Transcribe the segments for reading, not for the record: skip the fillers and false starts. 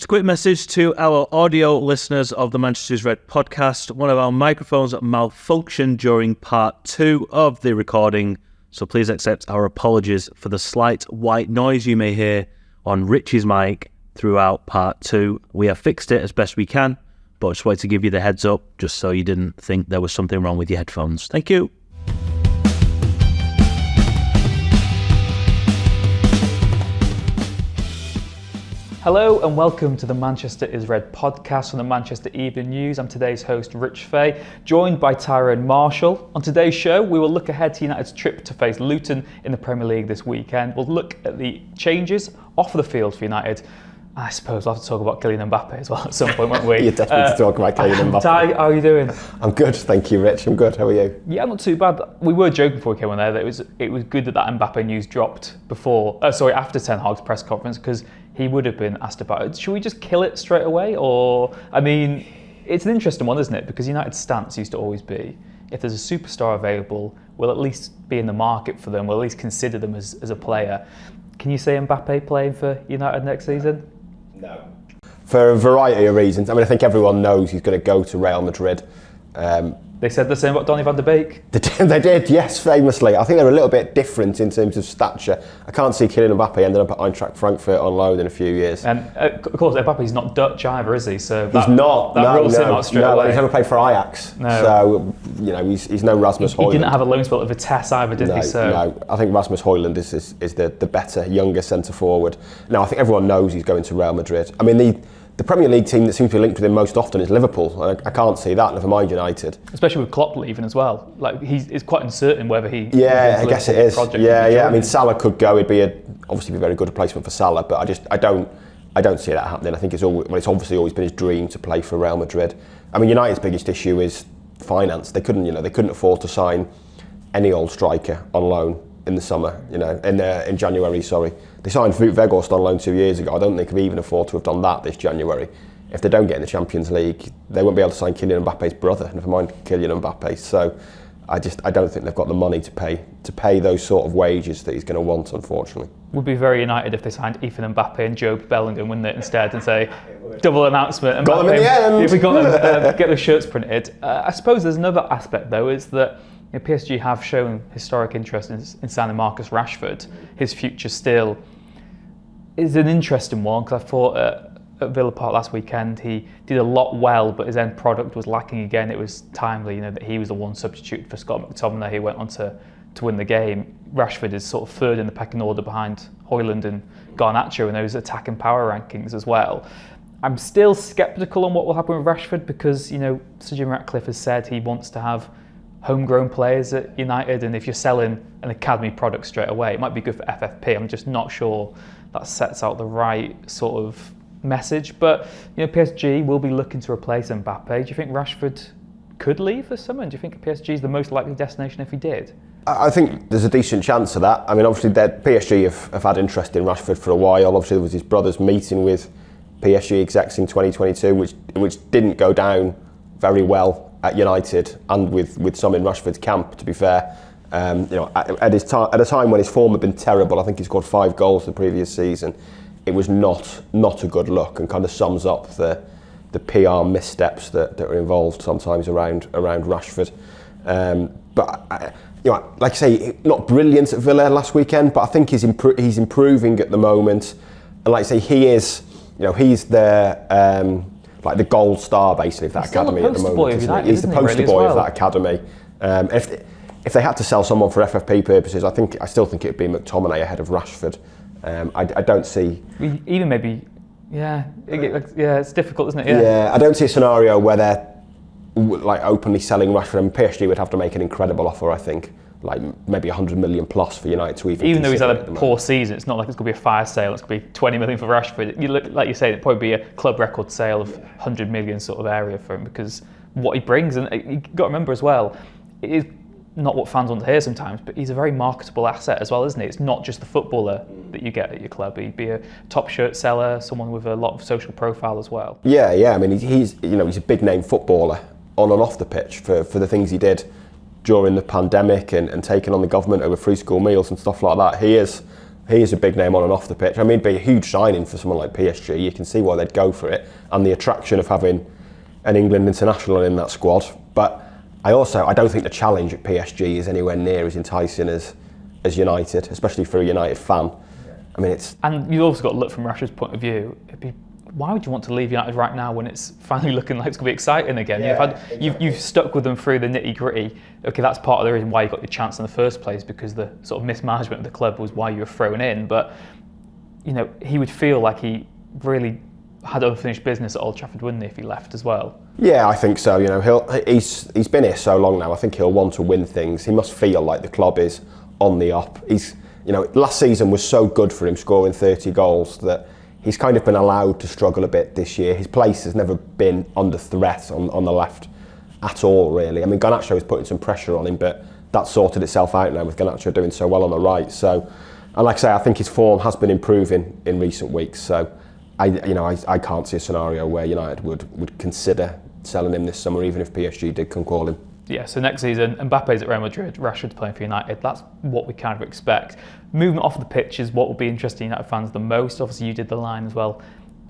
Just a quick message to our audio listeners of the Manchester is Red podcast. One of our microphones malfunctioned during part 2 of the recording, so please accept our apologies for the slight white noise you may hear on Rich's mic throughout part 2. We have fixed it as best we can, but I just wanted to give you the heads up just so you didn't think there was something wrong with your headphones. Thank you. Hello and welcome to the Manchester is Red podcast from the Manchester Evening News. I'm today's host, Rich Fay, joined by Tyrone Marshall. On today's show, we will look ahead to United's trip to face Luton in the Premier League this weekend. We'll look at the changes off the field for United. I suppose we'll have to talk about Kylian Mbappe as well at some point, won't we? You're desperate to talk about Kylian Mbappe. Ty, how are you doing? I'm good, thank you, Rich. I'm good. How are you? Yeah, not too bad. We were joking before we came on there that it was good that Mbappe news dropped after Ten Hag's press conference, because he would have been asked about it. Should we just kill it straight away? Or, I mean, it's an interesting one, isn't it? Because United's stance used to always be, if there's a superstar available, we'll at least be in the market for them. We'll at least consider them as a player. Can you say Mbappe playing for United next season? No. For a variety of reasons. I mean, I think everyone knows he's going to go to Real Madrid. They said the same about Donny van de Beek. They did, yes, famously. I think they're a little bit different in terms of stature. I can't see Kylian Mbappe ending up at Eintracht Frankfurt on loan in a few years. And of course, Mbappe's not Dutch either, is he? So he's not. That rules him out straight away. He's never played for Ajax. No. So, you know, he's no Rasmus Højlund. He didn't have a loan spell at Vitesse either, did he? No, I think Rasmus Højlund is the better, younger centre forward. No, I think everyone knows he's going to Real Madrid. I mean, the Premier League team that seems to be linked with him most often is Liverpool. I can't see that, never mind United. Especially with Klopp leaving as well. Like, it's quite uncertain whether he... Yeah, I guess it is. Yeah. I mean, Salah could go. It'd be obviously be a very good replacement for Salah, but I don't see that happening. I think it's obviously always been his dream to play for Real Madrid. I mean, United's biggest issue is finance. They couldn't afford to sign any old striker on loan in the summer, in January, sorry. They signed Wout Weghorst on loan 2 years ago. I don't think they could even afford to have done that this January. If they don't get in the Champions League, they won't be able to sign Kylian Mbappe's brother, never mind Kylian Mbappe. So I don't think they've got the money to pay those sort of wages that he's going to want, unfortunately. Would be very United if they signed Ethan Mbappe and Jobe Bellingham, wouldn't it, instead, and say, double announcement. Got them in the end. If we got them, get the shirts printed. I suppose there's another aspect, though, is that PSG have shown historic interest in signing Marcus Rashford. His future still is an interesting one, because I thought at Villa Park last weekend he did a lot well, but his end product was lacking again. It was timely, that he was the one substitute for Scott McTominay who went on to win the game. Rashford is sort of third in the pecking order behind Højlund and Garnacho in those attacking power rankings as well. I'm still sceptical on what will happen with Rashford, because Sir Jim Ratcliffe has said he wants to have homegrown players at United, and if you're selling an academy product straight away, it might be good for FFP. I'm just not sure that sets out the right sort of message. But PSG will be looking to replace Mbappe. Do you think Rashford could leave this summer? And do you think PSG is the most likely destination if he did? I think there's a decent chance of that. I mean, obviously, PSG have had interest in Rashford for a while. Obviously, there was his brother's meeting with PSG execs in 2022, which didn't go down very well at United, and with some in Rashford's camp, to be fair. At a time when his form had been terrible, I think he scored 5 goals the previous season. It was not a good look, and kind of sums up the PR missteps that are involved sometimes around Rashford. But like I say, not brilliant at Villa last weekend, but I think he's improving at the moment. And like I say, he is, he's the the gold star basically of that academy at the moment. He's the poster boy of that academy. If they had to sell someone for FFP purposes, I still think it would be McTominay ahead of Rashford. I don't see. Even maybe, it's difficult, isn't it? Yeah, I don't see a scenario where they're openly selling Rashford, and PSG would have to make an incredible offer, I think. Maybe 100 million plus for United to even though he's had a poor season, it's not like it's going to be a fire sale. It's going to be 20 million for Rashford. You look, like you say, it'd probably be a club record sale of 100 million sort of area for him, because what he brings, and you've got to remember as well, it is not what fans want to hear sometimes, but he's a very marketable asset as well, isn't he? It's not just the footballer that you get at your club. He'd be a top shirt seller, someone with a lot of social profile as well. Yeah. I mean, he's a big name footballer on and off the pitch for the things he did. during the pandemic and taking on the government over free school meals and stuff like that. He is He is a big name on and off the pitch. I mean, it'd be a huge signing for someone like PSG. You can see why they'd go for it, and the attraction of having an England international in that squad. But I don't think the challenge at PSG is anywhere near as enticing as United, especially for a United fan. I mean, and you've also got to look from Rashford's point of view. Why would you want to leave United right now when it's finally looking like it's going to be exciting again? Yeah, you've stuck with them through the nitty gritty. Okay, that's part of the reason why you got your chance in the first place, because the sort of mismanagement of the club was why you were thrown in. But he would feel like he really had unfinished business at Old Trafford, wouldn't he, if he left as well? Yeah, I think so. He's been here so long now. I think he'll want to win things. He must feel like the club is on the up. Last season was so good for him, scoring 30 goals, that he's kind of been allowed to struggle a bit this year. His place has never been under threat on the left at all, really. I mean, Garnacho is putting some pressure on him, but that's sorted itself out now with Garnacho doing so well on the right. So, and like I say, I think his form has been improving in recent weeks. So, I can't see a scenario where United would consider selling him this summer, even if PSG did come calling. Yeah, so next season, Mbappe's at Real Madrid, Rashford's playing for United. That's what we kind of expect. Movement off the pitch is what will be interesting United fans the most. Obviously, you did the line as well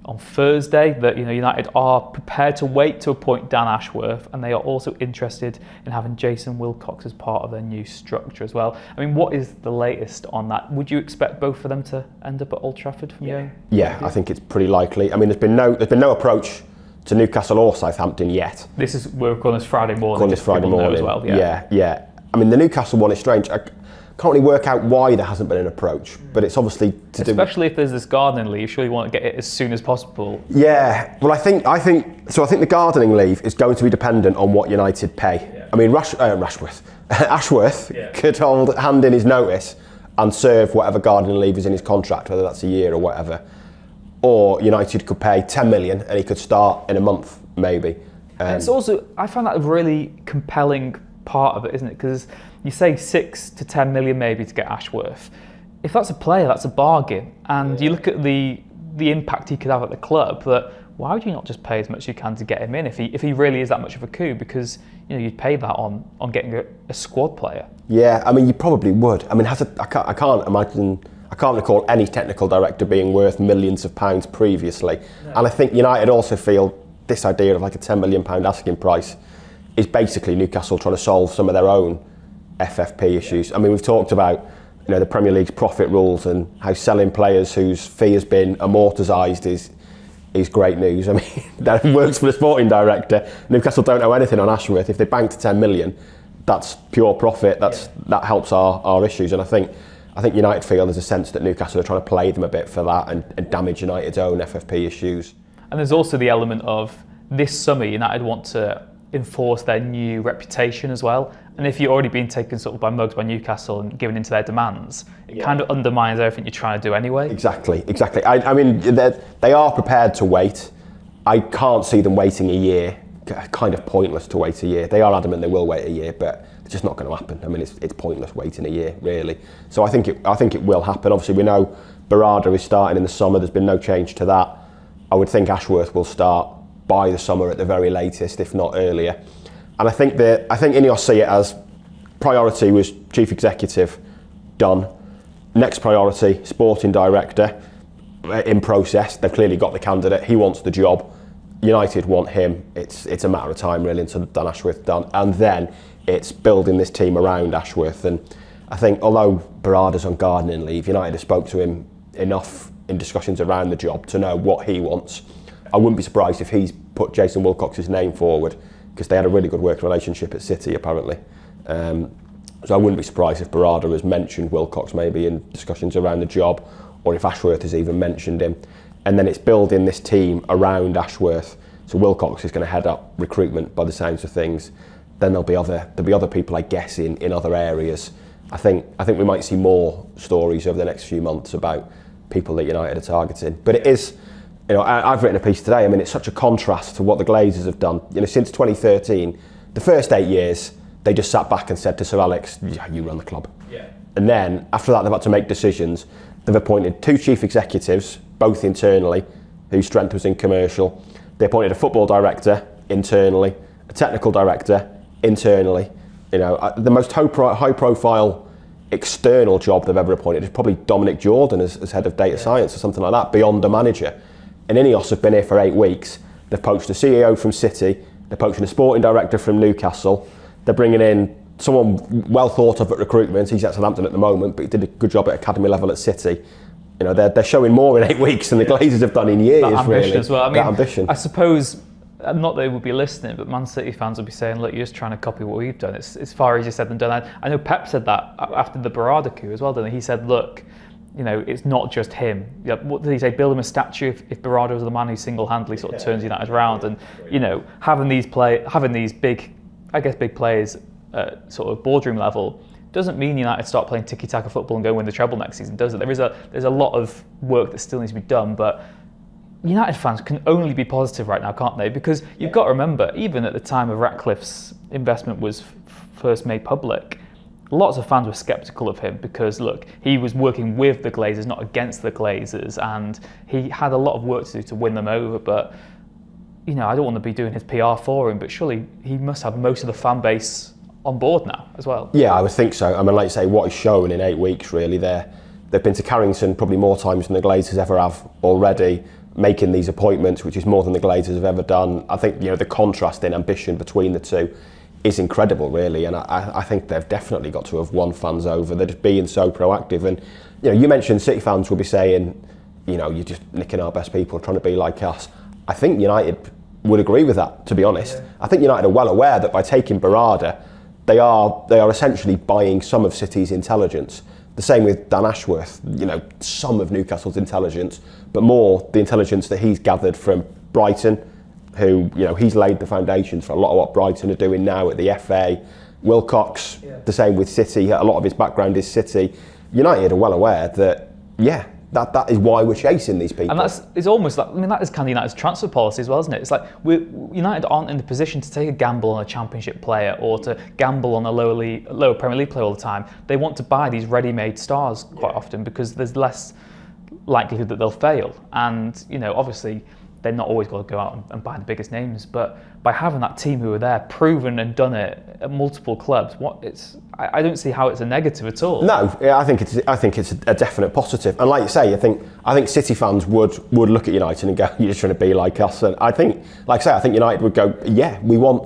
on Thursday that United are prepared to wait to appoint Dan Ashworth, and they are also interested in having Jason Wilcox as part of their new structure as well. I mean, what is the latest on that? Would you expect both of them to end up at Old Trafford from you? Yeah, I think it's pretty likely. I mean, there's been no approach to Newcastle or Southampton yet. We're calling this Friday morning. As well. Yeah. I mean, the Newcastle one is strange. I can't really work out why there hasn't been an approach, but it's obviously especially if there's this gardening leave. Surely you want to get it as soon as possible. Yeah. Well, I think the gardening leave is going to be dependent on what United pay. Yeah. I mean, Ashworth could hand in his notice and serve whatever gardening leave is in his contract, whether that's a year or whatever. Or United could pay 10 million and he could start in a month, maybe. It's also, I find that a really compelling part of it, isn't it? Because you say 6 to 10 million maybe to get Ashworth. If that's a player, that's a bargain. And you look at the impact he could have at the club, that why would you not just pay as much as you can to get him in if he really is that much of a coup? Because you'd pay that on getting a squad player. Yeah, I mean, you probably would. I mean, I can't recall any technical director being worth millions of pounds previously. No. And I think United also feel this idea of like a £10 million asking price is basically Newcastle trying to solve some of their own FFP issues. I mean, we've talked about the Premier League's profit rules and how selling players whose fee has been amortised is great news. I mean, that works for the sporting director. Newcastle don't owe anything on Ashworth. If they banked 10 million, that's pure profit. That helps our issues. And I think United feel there's a sense that Newcastle are trying to play them a bit for that and damage United's own FFP issues. And there's also the element of this summer United want to enforce their new reputation as well. And if you're already being taken sort of by mugs by Newcastle and given into their demands, it kind of undermines everything you're trying to do anyway. Exactly. I mean, they are prepared to wait. I can't see them waiting a year. Kind of pointless to wait a year. They are adamant they will wait a year, but it's just not going to happen. I mean, it's pointless waiting a year, really. So I think it will happen. Obviously, we know Barada is starting in the summer. There's been no change to that. I would think Ashworth will start by the summer at the very latest, if not earlier. And I think Ineos see it as priority was chief executive, done. Next priority, sporting director, in process. They've clearly got the candidate. He wants the job. United want him. It's a matter of time, really, until Dan Ashworth done. And then it's building this team around Ashworth. And I think although Barada's on gardening leave, United have spoke to him enough in discussions around the job to know what he wants. I wouldn't be surprised if he's put Jason Wilcox's name forward, because they had a really good working relationship at City, apparently. So I wouldn't be surprised if Barada has mentioned Wilcox maybe in discussions around the job, or if Ashworth has even mentioned him. And then it's building this team around Ashworth. So Wilcox is going to head up recruitment by the sounds of things. Then there'll be other people, I guess, in other areas. I think we might see more stories over the next few months about people that United are targeting. But it is, I've written a piece today. I mean, it's such a contrast to what the Glazers have done. Since 2013, the first 8 years, they just sat back and said to Sir Alex, you run the club. Yeah. And then after that, they've had to make decisions. They've appointed 2 chief executives, both internally, whose strength was in commercial. They appointed a football director internally, a technical director internally. The most high-profile external job they've ever appointed is probably Dominic Jordan as head of data science or something like that, beyond a manager. And Ineos have been here for 8 weeks. They've poached a CEO from City, they're poaching a sporting director from Newcastle, they're bringing in someone well thought of at recruitment. He's at Southampton at the moment, but he did a good job at academy level at City. You know, they're showing more in 8 weeks than the Glazers have done in years, that ambition really. As well. I mean, that ambition. I suppose, not that they would be listening, but Man City fans would be saying, look, you're just trying to copy what we've done. It's far easier said than done. I know Pep said that after the Barada coup as well, didn't he? He said, look, you know, it's not just him. Yeah, what did he say? Build him a statue if Barada was the man who single-handedly sort of turns United around. And, you know, having these big players at sort of boardroom level doesn't mean United start playing tiki-taka football and go win the treble next season, does it? There's a lot of work that still needs to be done, but United fans can only be positive right now, can't they? Because you've got to remember, even at the time of Ratcliffe's investment was first made public, lots of fans were sceptical of him because, look, he was working with the Glazers, not against the Glazers, and he had a lot of work to do to win them over. But, you know, I don't want to be doing his PR for him, but surely he must have most of the fan base on board now as well. Yeah, I would think so. I mean, like you say, what he's shown in 8 weeks, really, they've been to Carrington probably more times than the Glazers ever have already, making these appointments, which is more than the Glazers have ever done. I think, you know, the contrast in ambition between the two is incredible, really, and I think they've definitely got to have won fans over. They're just being so proactive. And, you know, you mentioned City fans will be saying, you know, you're just nicking our best people, trying to be like us. I think United would agree with that, to be honest. Yeah. I think United are well aware that by taking Barada, they are essentially buying some of City's intelligence. The same with Dan Ashworth, you know, some of Newcastle's intelligence, but more the intelligence that he's gathered from Brighton, who, you know, he's laid the foundations for a lot of what Brighton are doing now at the FA. Wilcox, the same with City, a lot of his background is City. United are well aware that, yeah, that is why we're chasing these people. And it's almost like, I mean, that is kind of United's transfer policy as well, isn't it? It's like United aren't in the position to take a gamble on a Championship player or to gamble on a lower Premier League player all the time. They want to buy these ready-made stars quite often because there's less likelihood that they'll fail. And, you know, obviously, they're not always going to go out and buy the biggest names, but by having that team who are there, proven and done it at multiple clubs, I don't see how it's a negative at all. No, yeah, I think it's a definite positive. And like you say, I think City fans would look at United and go, "You're just trying to be like us." And I think, like I say, I think United would go, "Yeah, we want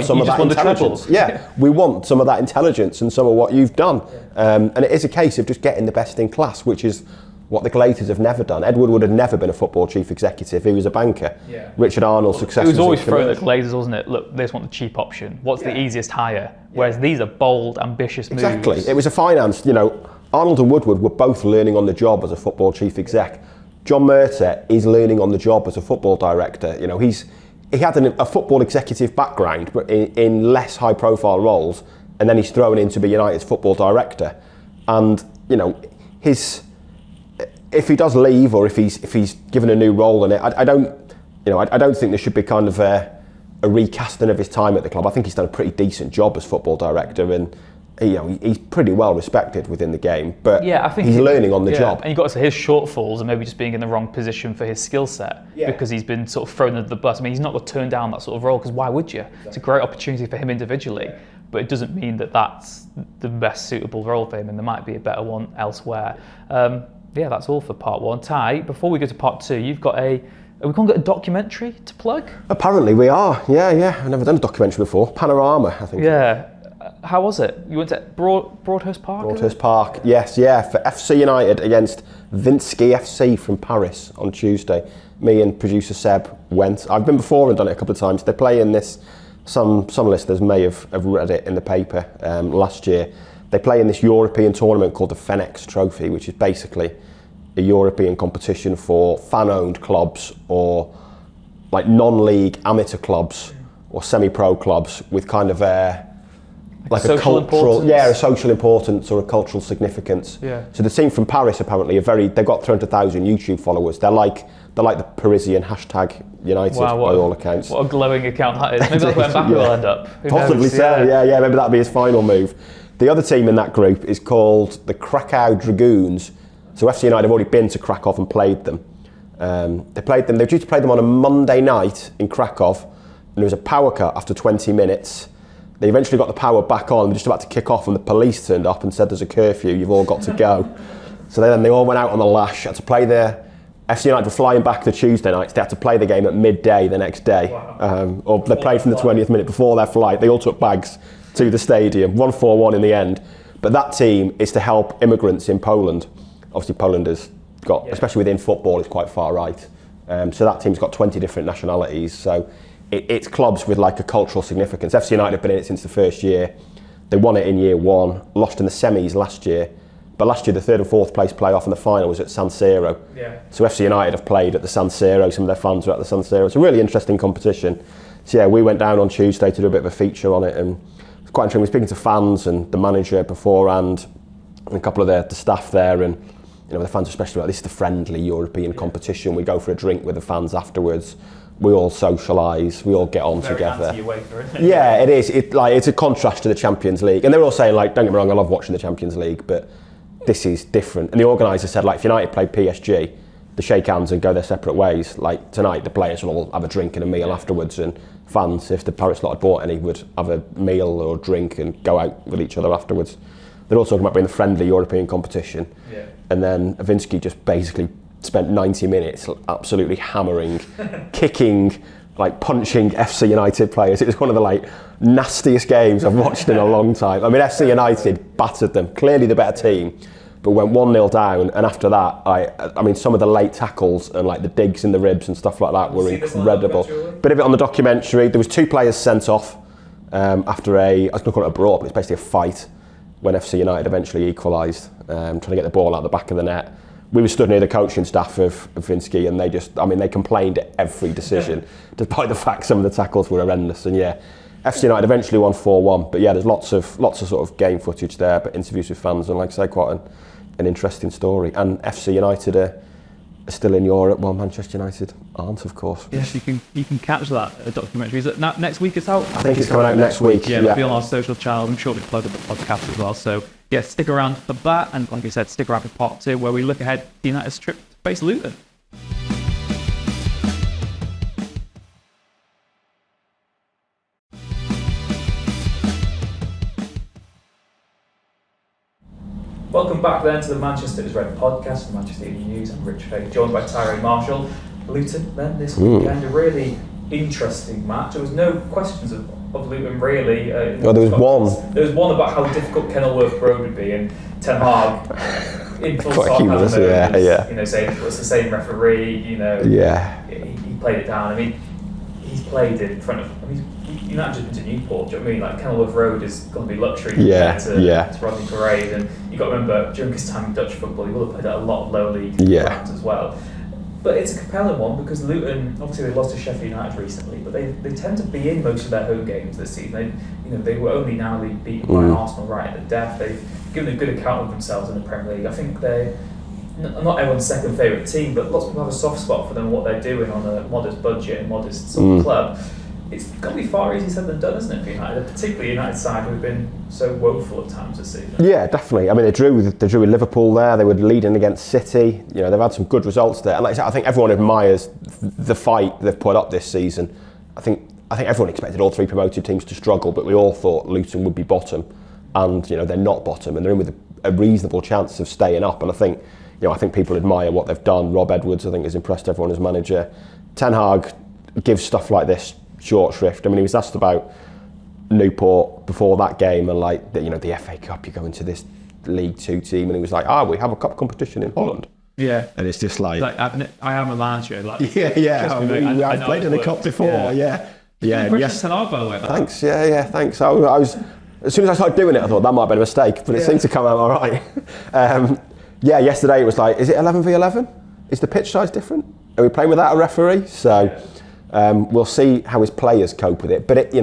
some of that intelligence. Yeah, we want some of that intelligence and some of what you've done." And it is a case of just getting the best in class, which is what the Glazers have never done. Ed Woodward had never been a football chief executive. He was a banker. Yeah. Richard Arnold's successor. It was always thrown at Glazers, wasn't it? Look, they just want the cheap option. What's the easiest hire? Whereas these are bold, ambitious moves. Exactly. It was a finance, you know, Arnold and Woodward were both learning on the job as a football chief exec. John Murtagh is learning on the job as a football director. You know, he had a football executive background, but in less high profile roles, and then he's thrown in to be United's football director. And, you know, if he does leave or if he's given a new role in it, I don't think there should be kind of a recasting of his time at the club. I think he's done a pretty decent job as football director, and he's pretty well respected within the game. But I think he's learning on the job. And you've got to say his shortfalls and maybe just being in the wrong position for his skill set because he's been sort of thrown under the bus. I mean, he's not going to turn down that sort of role because why would you? Exactly. It's a great opportunity for him individually, but it doesn't mean that that's the best suitable role for him, and there might be a better one elsewhere. That's all for part one. Ty, before we go to part two, you've got are we going to get a documentary to plug? Apparently we are, yeah. I've never done a documentary before. Panorama, I think. Yeah. How was it? You went to Broadhurst Park? Broadhurst Park, yes, yeah, for FC United against Vinsky FC from Paris on Tuesday. Me and producer Seb went. I've been before and done it a couple of times. They're playing this, some listeners may have read it in the paper last year. They play in this European tournament called the Fenex Trophy, which is basically a European competition for fan-owned clubs or like non-league amateur clubs or semi-pro clubs with kind of a cultural importance. Yeah, a social importance or a cultural significance. Yeah. So the team from Paris apparently they've got 300,000 YouTube followers. They're like the Parisian #United by all accounts. What a glowing account that is. Maybe that's where Mbappe will end up. Possibly so. Yeah. Maybe that'll be his final move. The other team in that group is called the Krakow Dragoons. So FC United have already been to Krakow and played them. They're due to play them on a Monday night in Krakow, and there was a power cut after 20 minutes. They eventually got the power back on. They're just about to kick off, and the police turned up and said, "There's a curfew. You've all got to go." So then they all went out on the lash. Had to play their FC United were flying back the Tuesday nights. They had to play the game at midday the next day, or they played from the 20th minute before their flight. They all took bags to the stadium. 1-4-1 in the end. But that team is to help immigrants in Poland. Obviously, Poland has got, especially within football, it's quite far right. So that team's got 20 different nationalities. So it's clubs with like a cultural significance. FC United have been in it since the first year. They won it in year one, lost in the semis last year. But last year, the third and fourth place playoff and the final was at San Siro. Yeah. So FC United have played at the San Siro. Some of their fans are at the San Siro. It's a really interesting competition. So yeah, we went down on Tuesday to do a bit of a feature on it, and it's quite interesting. We're speaking to fans and the manager beforehand, and a couple of the staff there, and the fans especially like, this is the friendly European competition. We go for a drink with the fans afterwards. We all socialise. We all get on together. Anti-UEFA, isn't it? Yeah, it is. It's a contrast to the Champions League, and they were all saying like, don't get me wrong, I love watching the Champions League, but this is different. And the organiser said, like, if United played PSG, they shake hands and go their separate ways. Like tonight, the players will all have a drink and a meal afterwards, and fans, if the Paris lot had bought any, would have a meal or drink and go out with each other afterwards. They're all talking about being the friendly European competition. Yeah. And then Avinsky just basically spent 90 minutes absolutely hammering, kicking, like punching FC United players. It was one of the like nastiest games I've watched in a long time. I mean, FC United battered them, clearly the better team, but went 1-0 down, and after that, I mean, some of the late tackles and like the digs in the ribs and stuff like that were incredible. Bit of it on the documentary. There was 2 players sent off after I was going to call it a brawl, but it's basically a fight when FC United eventually equalised, trying to get the ball out the back of the net. We were stood near the coaching staff of Vinsky, and they complained at every decision, despite the fact some of the tackles were horrendous. And yeah, FC United eventually won 4-1. But yeah, there's lots of sort of game footage there, but interviews with fans, and like I say, quite an interesting story. And FC United are still in Europe, while Manchester United aren't, of course. Yes, you can catch that documentary. Is it next week it's out? I think it's coming out next week. Yeah, it'll be on our social channels. I'm sure we've uploaded the podcast as well. So yeah, stick around for that, and like I said, stick around for part 2, where we look ahead to United's trip to face Luton. Welcome back then to the Manchester is Red podcast, the Manchester Evening News. I'm Rich Fay, joined by Tyrone Marshall. Luton then this weekend, a really interesting match. There was no questions of Luton really. There was one. There was one about how difficult Kenilworth Road would be, and Ten Hag in full sarcasm, saying it was the same referee. He played it down. I mean, he's played in front of. United just been to Newport, do you know what I mean? Like Kenilworth Road is going to be luxury compared to Rodney Parade, and you've got to remember during his time in Dutch football, he will have played at a lot of low league grounds as well. But it's a compelling one because Luton, obviously they lost to Sheffield United recently, but they tend to be in most of their home games this season. They were only narrowly beaten by Arsenal right at the death. They've given a good account of themselves in the Premier League. I think they're not everyone's second favourite team, but lots of people have a soft spot for them and what they're doing on a modest budget and modest sort of club. It's going to be far easier said than done, isn't it, for United? Particularly United side who've been so woeful at times this season. Yeah, definitely. I mean, they drew with Liverpool there. They were leading against City. They've had some good results there. And like I said, I think everyone admires the fight they've put up this season. I think everyone expected all 3 promoted teams to struggle, but we all thought Luton would be bottom, and they're not bottom, and they're in with a reasonable chance of staying up. And I think people admire what they've done. Rob Edwards, I think, has impressed everyone as manager. Ten Hag gives stuff like this short shrift. I mean, he was asked about Newport before that game, and the FA Cup, you go into this League 2 team, and he was like, we have a cup competition in Holland. Yeah. And it's just like I am a manager. Like, I've played in the cup before. Yeah. Yes. Ten Hag, by the way. Thanks. Yeah. Thanks. I was as soon as I started doing it, I thought that might have been a mistake, but it seemed to come out all right. Yesterday it was like, is it 11v11? Is the pitch size different? Are we playing without a referee? So. We'll see how his players cope with it, but it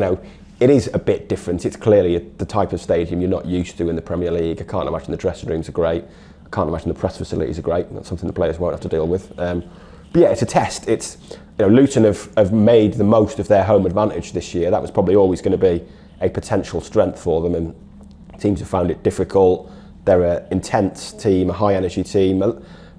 is a bit different. It's clearly the type of stadium you're not used to in the Premier League. I can't imagine the dressing rooms are great. I can't imagine the press facilities are great. That's something the players won't have to deal with. But yeah, it's a test. It's Luton have made the most of their home advantage this year. That was probably always going to be a potential strength for them, and teams have found it difficult. They're an intense team, a high energy team.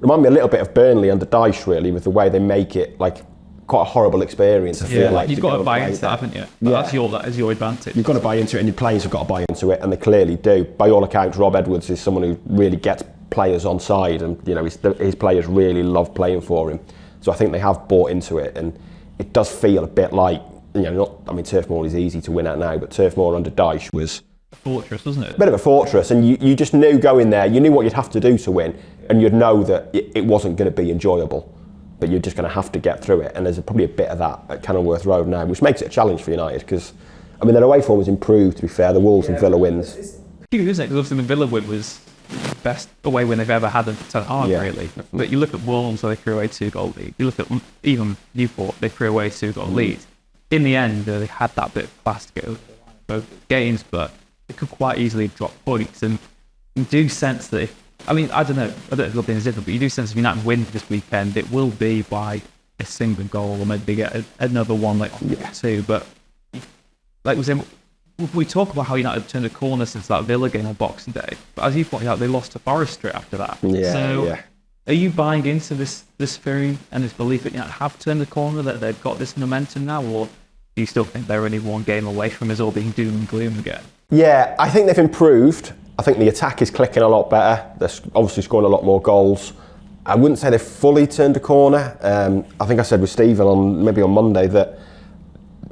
Remind me a little bit of Burnley under Dyche, really, with the way they make it like quite a horrible experience. I feel like you've got to buy play into that, haven't you? Yeah. That is your advantage. You've got to buy into it, and your players have got to buy into it, and they clearly do. By all accounts, Rob Edwards is someone who really gets players on side, and his players really love playing for him. So I think they have bought into it, and it does feel a bit like, Turf Moor is easy to win at now, but Turf Moor under Dyche was A fortress, wasn't it? a bit of a fortress, and you just knew going there, you knew what you'd have to do to win, and you'd know that it wasn't going to be enjoyable, but you're just going to have to get through it. And there's probably a bit of that at Kenilworth Road now, which makes it a challenge for United, because their away form has improved, to be fair. The Wolves and Villa wins. It's cute, isn't it? Because obviously the Villa win was the best away win they've ever had at Ten Hag, really. But you look at Wolves, so they threw away 2-goal lead. You look at even Newport, they threw away 2-goal lead. In the end, they had that bit of class to get over both games, but it could quite easily drop points. And you do sense that I don't know if it'll be different, but you do sense if United win this weekend, it will be by a single goal, or maybe they get another one two. But like we said, we talk about how United turned a corner since that Villa game on Boxing Day, but as you pointed out, they lost to Forest straight after that. Are you buying into this theory and this belief that United have turned the corner, that they've got this momentum now, or do you still think they're only one game away from us all being doom and gloom again? Yeah, I think they've improved. I think the attack is clicking a lot better. They're obviously scoring a lot more goals. I wouldn't say they've fully turned a corner. I think I said with Steven on Monday that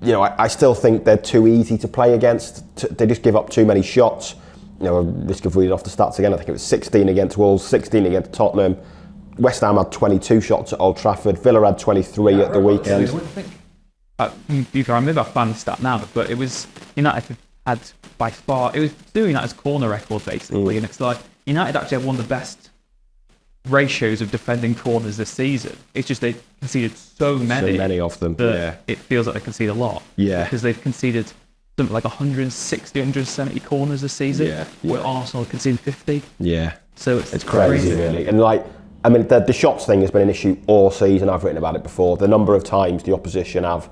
I still think they're too easy to play against. They just give up too many shots. A risk of reading off the stats again. I think it was 16 against Wolves, 16 against Tottenham. West Ham had 22 shots at Old Trafford. Villa had 23 at the weekend. I remember I found the stat now, but it was United had by far, it was still United's corner record basically, and it's like United actually have one of the best ratios of defending corners this season. It's just they conceded so many of them that it feels like they concede a lot. Yeah, because they've conceded something like 160, 170 corners this season, where Arsenal conceded 50. Yeah, so it's crazy really. And the shots thing has been an issue all season. I've written about it before. The number of times the opposition have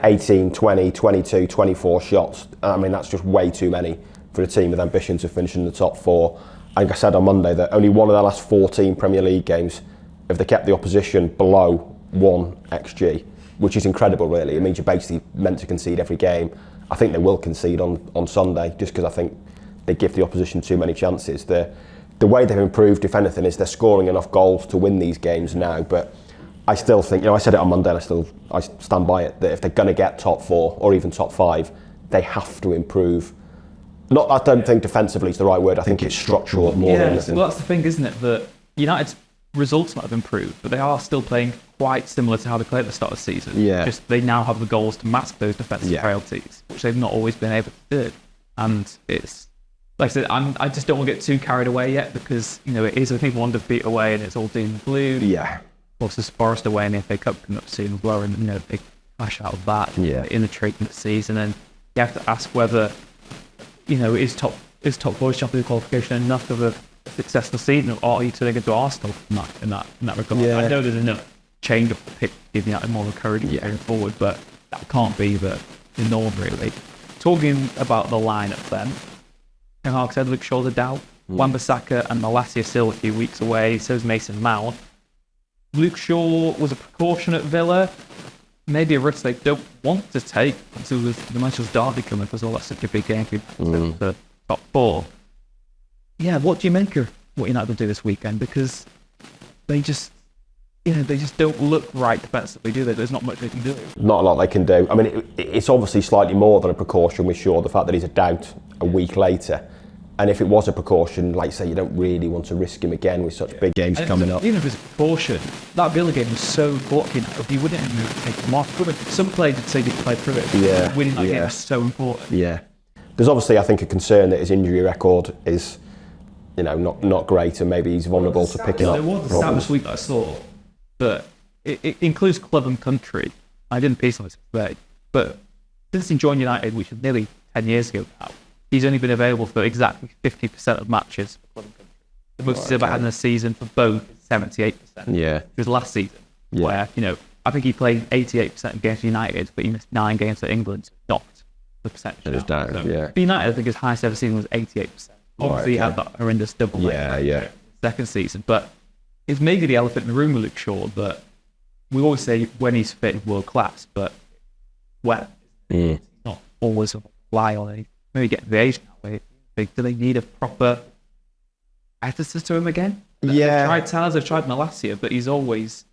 18, 20, 22, 24 shots. That's just way too many for a team with ambition to finish in the top four. I think I said on Monday that only one of their last 14 Premier League games have they kept the opposition below 1 XG, which is incredible really. It means you're basically meant to concede every game. I think they will concede on Sunday, just because I think they give the opposition too many chances. The way they've improved, if anything, is they're scoring enough goals to win these games now, but I still think, I said it on Monday and I stand by it, that if they're going to get top 4 or even top 5, they have to improve. I don't think defensively is the right word. I think it's structural more than anything. Well, that's the thing, isn't it? That United's results might have improved, but they are still playing quite similar to how they played at the start of the season. Yeah. Just they now have the goals to mask those defensive frailties, which they've not always been able to do. And it's, like I said, I just don't want to get too carried away yet, because it is, I think, one defeat away and it's all doom and gloom. Yeah. Of course, there's Forest away in the FA Cup coming up soon as well, and they clash out of that in the treatment season. And you have to ask whether is top 4 Champions League qualification enough of a successful season, or are you turning into Arsenal in that regard? I know there's enough change of the pick to give United more encouragement going forward, but that can't be the norm really. Talking about the lineup then, Ten Hag said Luke Shaw's a doubt. Wan-Bissaka and Malacia still a few weeks away, so is Mason Mount. Luke Shaw was a precaution at Villa, maybe a risk they don't want to take, until the Manchester derby coming, because that's such a big game for the top 4. Yeah, what do you make of what United will do this weekend? Because they just don't look right defensively, do they? There's not much they can do. Not a lot they can do. It's obviously slightly more than a precaution with Shaw, the fact that he's a doubt a week later. And if it was a precaution, like say, you don't really want to risk him again with such big games coming up. Even if it's a precaution, that Villa game was so important. If you wouldn't have taken him off, some players would say they played through it. Yeah, winning that game is so important. Yeah, there's obviously, I think, a concern that his injury record is, not great, and maybe he's vulnerable to picking up. There was a stat this week that I saw, but it includes club and country. I didn't piece on this today, but since he joined United, which was nearly 10 years ago now, he's only been available for exactly 50% of matches for club and country. The most he's ever had in a season for both is 78%. Yeah. It was last season, where, I think he played 88% of games for United, but he missed 9 games for England, so knocked the percentage. It is down, For United, I think his highest ever season was 88%. Obviously, he had that horrendous double second season, but it's maybe the elephant in the room with Luke Shaw that we always say when he's fit, he's world class, but it's not always rely on it. Maybe get the age that way. Do they need a proper ethicist to him again? Yeah. They've tried Towers, they've tried Malacia, but he's always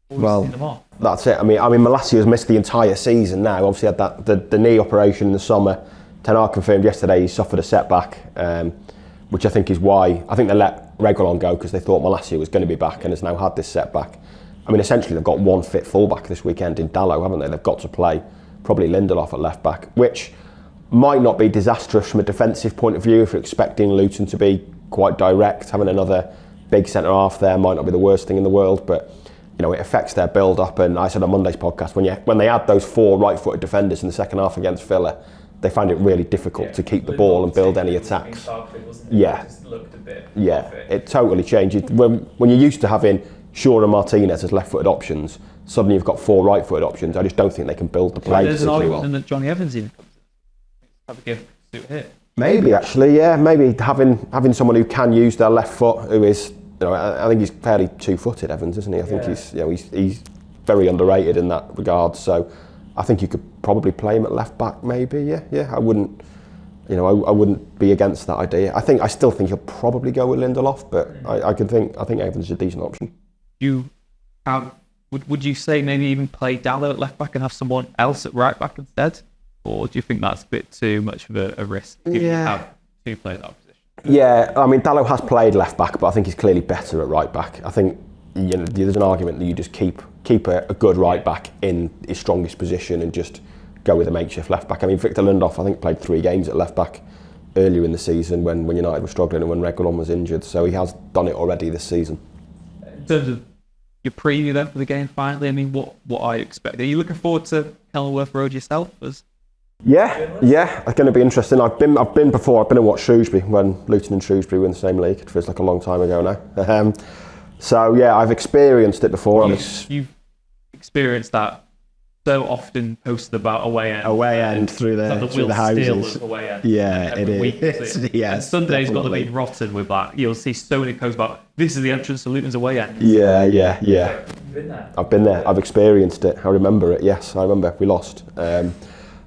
Well, seen them off. that's it. I mean, Malasia's missed the entire season now. Obviously, had the knee operation in the summer. Ten Hag confirmed yesterday he suffered a setback, which I think is why I think they let Reguilon go because they thought Malacia was going to be back and has now had this setback. I mean, essentially they've got one fit fullback this weekend in Dalot, haven't they? They've got to play probably Lindelof at left back, which might not be disastrous from a defensive point of view if you're expecting Luton to be quite direct. Having another big centre half there might not be the worst thing in the world, but you know, it affects their build up. And I said on Monday's podcast, when they had those 4 right-footed defenders in the second half against Villa, they found it really difficult to keep the ball and build any attacks. It totally changed. When you're used to having Shaw and Martinez as left-footed options, suddenly you've got 4 right-footed options. I just don't think they can build the play There's an particularly argument well. that Johnny Evans even have a give suit here. Maybe actually, yeah. Maybe having someone who can use their left foot, who is, you know, I think he's fairly 2-footed, Evans, isn't he? I think he's very underrated in that regard. So I think you could probably play him at left back, maybe. Yeah. I wouldn't be against that idea. I still think he'll probably go with Lindelof, but I think Evans is a decent option. Would you say maybe even play Dalot at left back and have someone else at right back instead? Or do you think that's a bit too much of a risk? If you have 2 players at that position. Yeah, I mean, Dalot has played left back, but I think he's clearly better at right back. I think there's an argument that you just keep a good right back in his strongest position and just go with a makeshift left back. I mean, Victor Lindelof, I think, played 3 games at left back earlier in the season when United were struggling and when Reguilon was injured, so he has done it already this season. In terms of your preview then for the game finally, I mean, what I expect. Are you looking forward to Kenilworth Road yourself? Yeah, it's going to be interesting. I've been before. I've been and watched Shrewsbury when Luton and Shrewsbury were in the same league. It feels like a long time ago now. So yeah, I've experienced it before. You've experienced that so often posted about away end through the houses. Away end. Yeah, it is. Yeah, and Sunday's got to be rotten with that. You'll see so many posts about this is the entrance to Luton's away end. Yeah. You've been there. I've been there. I've experienced it. I remember it. Yes, I remember. We lost.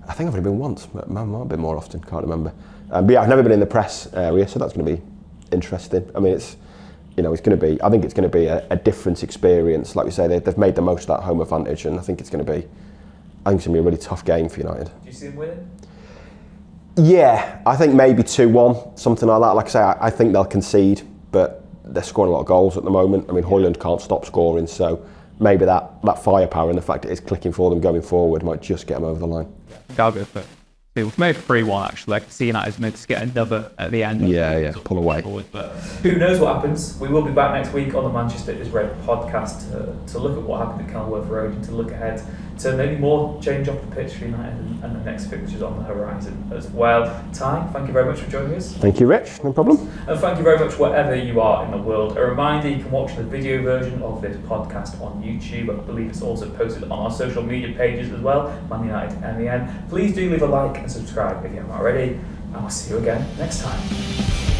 I think I've only been once. Might have been more often. Can't remember. But yeah, I've never been in the press area, so that's going to be interesting. I mean, it's going to be. I think it's going to be a different experience. Like we say, they've made the most of that home advantage, and I think it's going to be a really tough game for United. Do you see them winning? Yeah, I think maybe 2-1, something like that. Like I say, I think they'll concede, but they're scoring a lot of goals at the moment. I mean, Højlund can't stop scoring, so maybe that firepower and the fact it is clicking for them going forward might just get them over the line. I'll go for it. We've made 3-1 actually. I can see United's made to get another at the end. Yeah, pull away. Forward, but who knows what happens? We will be back next week on the Manchester is Red podcast to look at what happened at Kenilworth Road and to look ahead to maybe more change off the pitch for United and the next fixtures on the horizon as well. Ty, thank you very much for joining us. Thank you, Rich. No problem. And thank you very much wherever you are in the world. A reminder, you can watch the video version of this podcast on YouTube. I believe it's also posted on our social media pages as well, Man United MEN. Please do leave a like and subscribe if you haven't already, and we'll see you again next time.